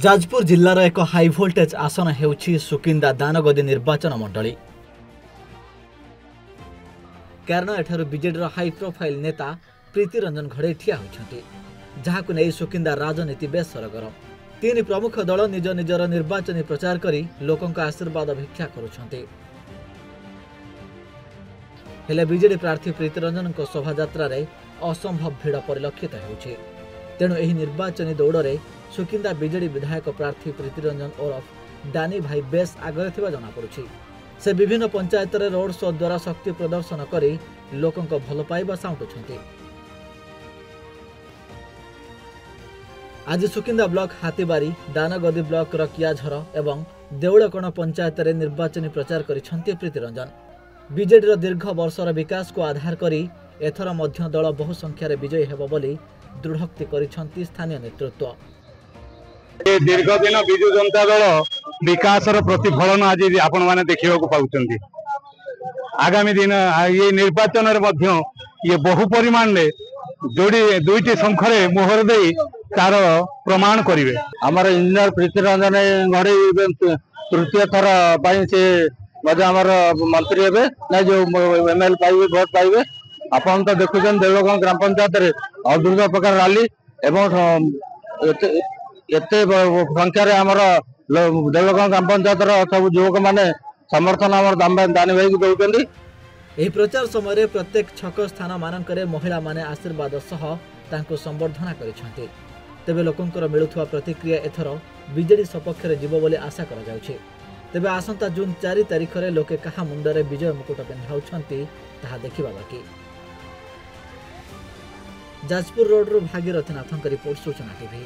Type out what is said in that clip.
जाजपुर जिल्लार एक high voltage आसन हेउछि सुकिंदा दानगदी निर्वाचन मंडली। कारण एठारु बीजेडी हाई प्रोफाइल नेता प्रीति रंजन घड़े ठिया होइछन्ति, जाहाकु नै सुकिंदा राजनीति बेस सरगरम। तीन प्रमुख दल निज निजर निर्वाचनी प्रचार करी लोकंक आशीर्वाद भिक्षा करुछन्ति। हेले बीजेडी प्रार्थी प्रीति रंजन शोभायात्रा रे असंभव भिड़ परिलक्षित हेउछि। तेणु एही निर्वाचनी दौड़े सुकिंदा बीजेडी विधायक प्रार्थी प्रीति रंजन ओरफ दानी भाई बेस आगे थिबा जଣା पड़ुछि। से विभिन्न पंचायत रे रोड शो द्वारा शक्ति प्रदर्शन करी लोकंक भल पाइबा साउंटुछन्ति। आज सुकिंदा ब्लॉक हाथीबारी, दानगदी ब्लॉक कियाझर एवं देउलकण पंचायत रे निर्वाचनी प्रचार करिछन्ति प्रीति रंजन। बीजेडी रो दीर्घ वर्षर विकास को आधार करी एथर मध्य दल बहु संख्यार विजयी हेबो बोली दृढ़ोक्ति करिछन्ति स्थानीय नेतृत्व। दीर्घ दिन विजु जनता दल विकास प्रतिफलन आज आपण मैंने देखा पाउछन्ति। आगामी दिन ये निर्वाचन ये बहु परिमाण में जोड़ी दुईटी शंखरे मोहर दे तार प्रमाण करेंगे। आमर इंजीनियर प्रीति रंजन घड़ी तृतीय थर से आमर मंत्री हे ना जो एमएल पाइबे भोट पाइबे। आपन तो देखुन देवलगांव ग्राम पंचायत रे अद्भुत प्रकार रैली एवं एते संख्यार आमर देवलगांव ग्राम पंचायत सब युवक माने समर्थन आमर दानी भाई को दौरान। यह प्रचार समय प्रत्येक छक स्थान मानकरे महिला माने आशीर्वाद सह तांको संबर्धना करिसेंति। तेबे लोकंकर मिलुथुवा प्रतिक्रिया एथर बीजेडी सपक्ष रे जीव बोली आशा करा जाउछि। तेबे आसंता जून 4 तारिख रे लोके कहा मुंडरे विजय मुकुट पिंधाउछन्ति ताहा देखिबा बाकी। जाजपुर रोड रो भागीरथी नाथंक रिपोर्ट सूचना टीवी।